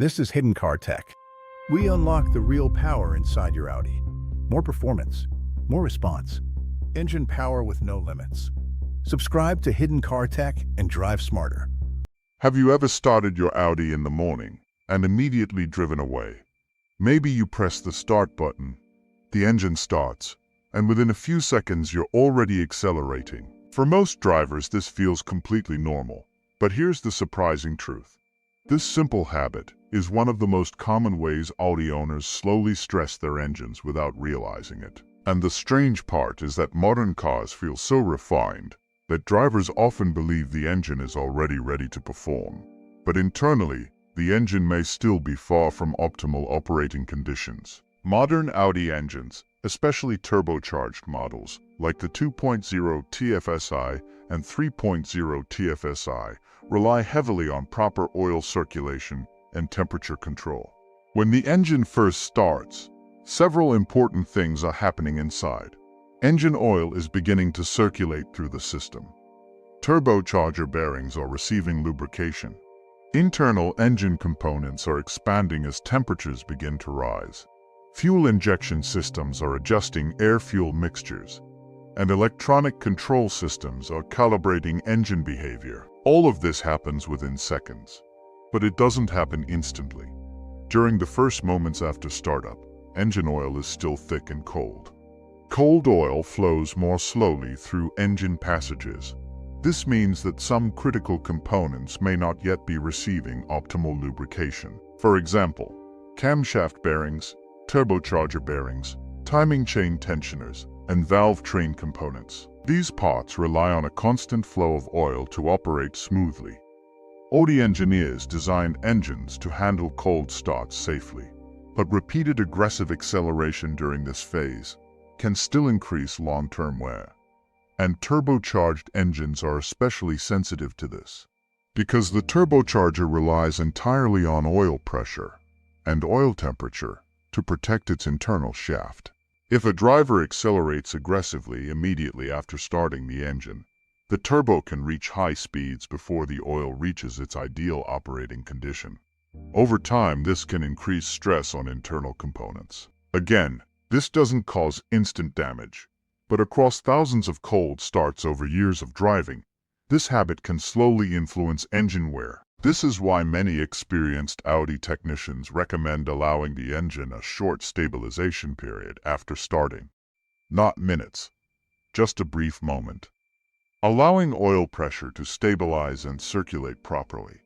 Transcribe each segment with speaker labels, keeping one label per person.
Speaker 1: This is Hidden Car Tech. We unlock the real power inside your Audi. More performance, more response, engine power with no limits. Subscribe to Hidden Car Tech and drive smarter.
Speaker 2: Have you ever started your Audi in the morning and immediately driven away? Maybe you press the start button, the engine starts, and within a few seconds you're already accelerating. For most drivers, this feels completely normal. But here's the surprising truth. This simple habit is one of the most common ways Audi owners slowly stress their engines without realizing it. And the strange part is that modern cars feel so refined that drivers often believe the engine is already ready to perform. But internally, the engine may still be far from optimal operating conditions. Modern Audi engines, especially turbocharged models like the 2.0 TFSI and 3.0 TFSI, rely heavily on proper oil circulation and temperature control. When the engine first starts, several important things are happening inside. Engine oil is beginning to circulate through the system. Turbocharger bearings are receiving lubrication. Internal engine components are expanding as temperatures begin to rise. Fuel injection systems are adjusting air-fuel mixtures, and electronic control systems are calibrating engine behavior. All of this happens within seconds, but it doesn't happen instantly. During the first moments after startup, engine oil is still thick and cold. Cold oil flows more slowly through engine passages. This means that some critical components may not yet be receiving optimal lubrication. For example, camshaft bearings, turbocharger bearings, timing chain tensioners, and valve train components. These parts rely on a constant flow of oil to operate smoothly. Audi engineers designed engines to handle cold starts safely, but repeated aggressive acceleration during this phase can still increase long-term wear. And turbocharged engines are especially sensitive to this, because the turbocharger relies entirely on oil pressure and oil temperature to protect its internal shaft. If a driver accelerates aggressively immediately after starting the engine, the turbo can reach high speeds before the oil reaches its ideal operating condition. Over time, this can increase stress on internal components. Again, this doesn't cause instant damage, but across thousands of cold starts over years of driving, this habit can slowly influence engine wear. This is why many experienced Audi technicians recommend allowing the engine a short stabilization period after starting. Not minutes, just a brief moment. Allowing oil pressure to stabilize and circulate properly.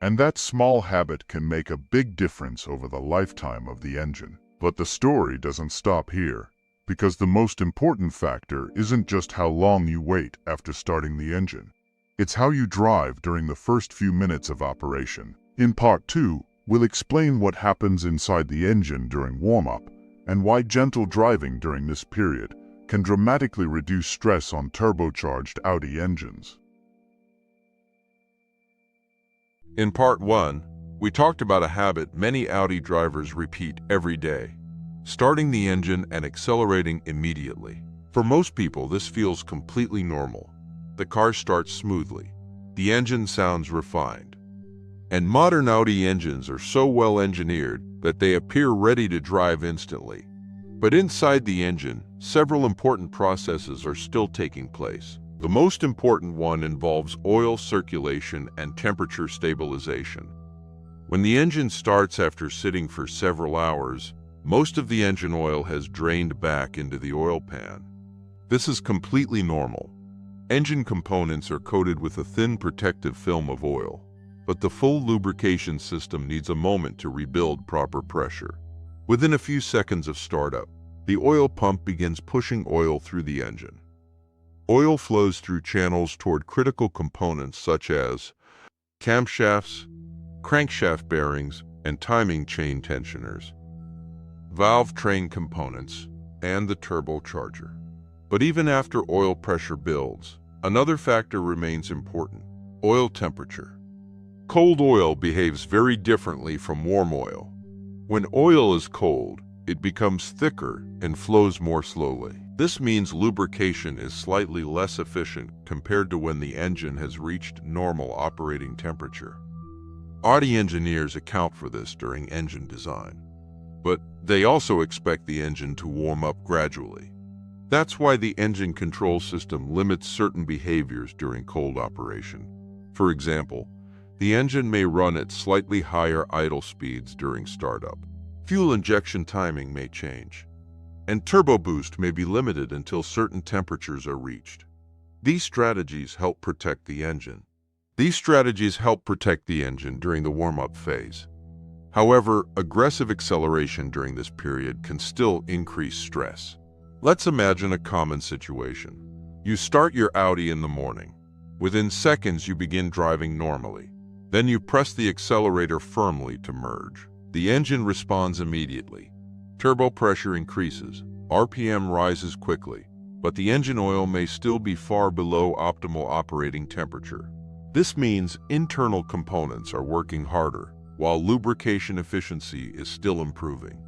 Speaker 2: And that small habit can make a big difference over the lifetime of the engine. But the story doesn't stop here, because the most important factor isn't just how long you wait after starting the engine. It's how you drive during the first few minutes of operation. In Part 2, we'll explain what happens inside the engine during warm-up and why gentle driving during this period can dramatically reduce stress on turbocharged Audi engines.
Speaker 3: In Part 1, we talked about a habit many Audi drivers repeat every day: starting the engine and accelerating immediately. For most people, this feels completely normal. The car starts smoothly. The engine sounds refined. And modern Audi engines are so well engineered that they appear ready to drive instantly. But inside the engine, several important processes are still taking place. The most important one involves oil circulation and temperature stabilization. When the engine starts after sitting for several hours, most of the engine oil has drained back into the oil pan. This is completely normal. Engine components are coated with a thin protective film of oil, but the full lubrication system needs a moment to rebuild proper pressure. Within a few seconds of startup, the oil pump begins pushing oil through the engine. Oil flows through channels toward critical components such as camshafts, crankshaft bearings, and timing chain tensioners, valve train components, and the turbocharger. But even after oil pressure builds, another factor remains important: oil temperature. Cold oil behaves very differently from warm oil. When oil is cold, it becomes thicker and flows more slowly. This means lubrication is slightly less efficient compared to when the engine has reached normal operating temperature. Audi engineers account for this during engine design, but they also expect the engine to warm up gradually. That's why the engine control system limits certain behaviors during cold operation. For example, the engine may run at slightly higher idle speeds during startup. Fuel injection timing may change, and turbo boost may be limited until certain temperatures are reached. These strategies help protect the engine. During the warm-up phase. However, aggressive acceleration during this period can still increase stress. Let's imagine a common situation. You start your Audi in the morning. Within seconds, you begin driving normally. Then you press the accelerator firmly to merge. The engine responds immediately. Turbo pressure increases, RPM rises quickly, but the engine oil may still be far below optimal operating temperature. This means internal components are working harder, while lubrication efficiency is still improving.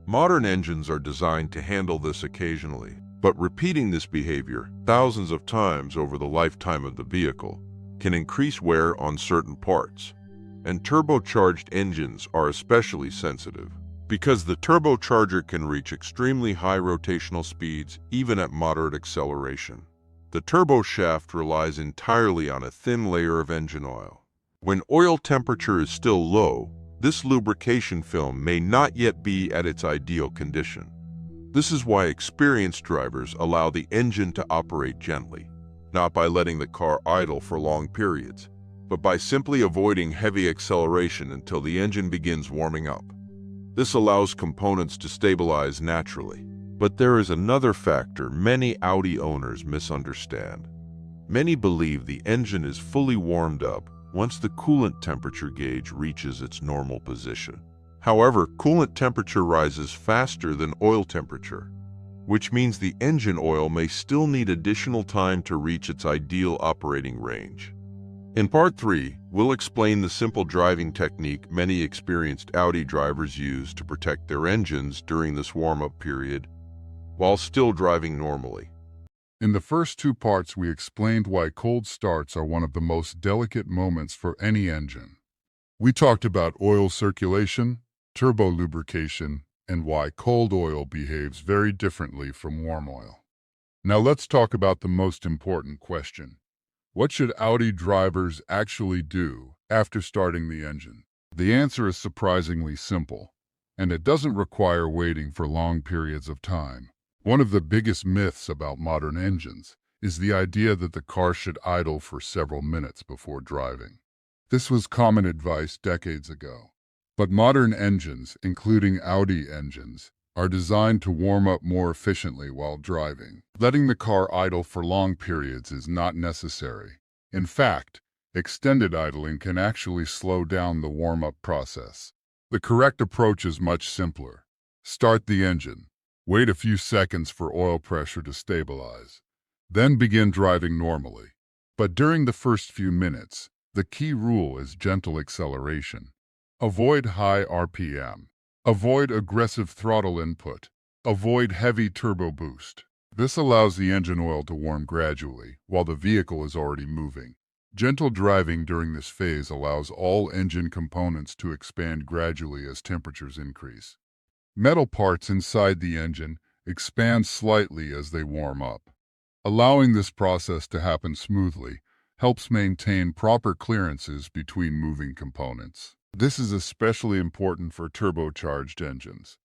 Speaker 3: Modern engines are designed to handle this occasionally, but repeating this behavior thousands of times over the lifetime of the vehicle can increase wear on certain parts. And turbocharged engines are especially sensitive, because the turbocharger can reach extremely high rotational speeds even at moderate acceleration. The turbo shaft relies entirely on a thin layer of engine oil. When oil temperature is still low, this lubrication film may not yet be at its ideal condition. This is why experienced drivers allow the engine to operate gently, not by letting the car idle for long periods, but by simply avoiding heavy acceleration until the engine begins warming up. This allows components to stabilize naturally. But there is another factor many Audi owners misunderstand. Many believe the engine is fully warmed up once the coolant temperature gauge reaches its normal position. However, coolant temperature rises faster than oil temperature, which means the engine oil may still need additional time to reach its ideal operating range. In Part 3, we'll explain the simple driving technique many experienced Audi drivers use to protect their engines during this warm-up period while still driving normally.
Speaker 2: In the first two parts, we explained why cold starts are one of the most delicate moments for any engine. We talked about oil circulation, turbo lubrication, and why cold oil behaves very differently from warm oil. Now let's talk about the most important question. What should Audi drivers actually do after starting the engine? The answer is surprisingly simple, and it doesn't require waiting for long periods of time. One of the biggest myths about modern engines is the idea that the car should idle for several minutes before driving. This was common advice decades ago. But modern engines, including Audi engines, are designed to warm up more efficiently while driving. Letting the car idle for long periods is not necessary. In fact, extended idling can actually slow down the warm-up process. The correct approach is much simpler. Start the engine. Wait a few seconds for oil pressure to stabilize. Then begin driving normally. But during the first few minutes, the key rule is gentle acceleration. Avoid high RPM. Avoid aggressive throttle input. Avoid heavy turbo boost. This allows the engine oil to warm gradually while the vehicle is already moving. Gentle driving during this phase allows all engine components to expand gradually as temperatures increase. Metal parts inside the engine expand slightly as they warm up. Allowing this process to happen smoothly helps maintain proper clearances between moving components. This is especially important for turbocharged engines,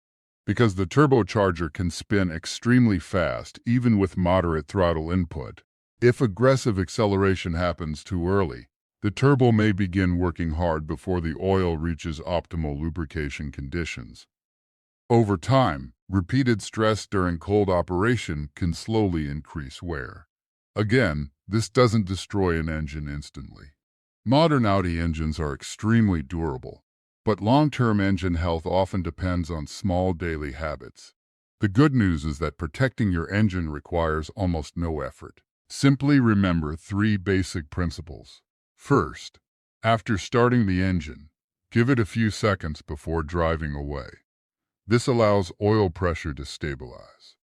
Speaker 2: because the turbocharger can spin extremely fast even with moderate throttle input. If aggressive acceleration happens too early, the turbo may begin working hard before the oil reaches optimal lubrication conditions. Over time, repeated stress during cold operation can slowly increase wear. Again, this doesn't destroy an engine instantly. Modern Audi engines are extremely durable, but long-term engine health often depends on small daily habits. The good news is that protecting your engine requires almost no effort. Simply remember 3 basic principles. First, after starting the engine, give it a few seconds before driving away. This allows oil pressure to stabilize.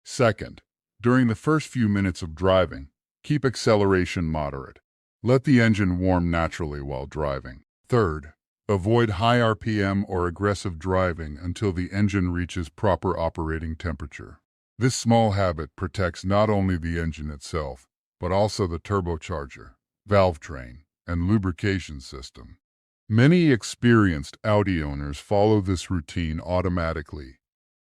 Speaker 2: Second, during the first few minutes of driving, keep acceleration moderate. Let the engine warm naturally while driving. Third, Avoid high RPM or aggressive driving until the engine reaches proper operating temperature. This small habit protects not only the engine itself, but also the turbocharger, valve train, and lubrication system. Many experienced Audi owners follow this routine automatically,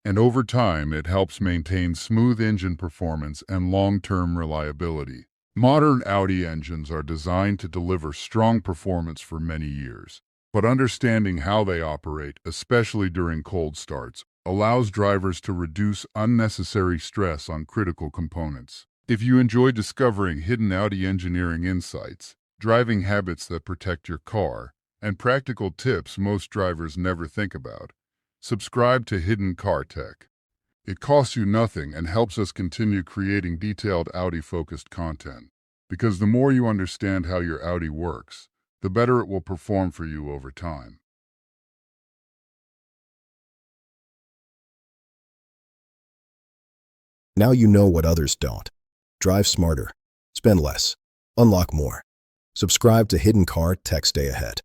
Speaker 2: and over time it helps maintain smooth engine performance and long-term reliability. Modern Audi engines are designed to deliver strong performance for many years, but understanding how they operate, especially during cold starts, allows drivers to reduce unnecessary stress on critical components. If you enjoy discovering hidden Audi engineering insights, driving habits that protect your car, and practical tips most drivers never think about, subscribe to Hidden Car Tech. It costs you nothing and helps us continue creating detailed Audi-focused content. Because the more you understand how your Audi works, the better it will perform for you over time.
Speaker 1: Now you know what others don't. Drive smarter, spend less, unlock more. Subscribe to Hidden Car Tech. Stay ahead.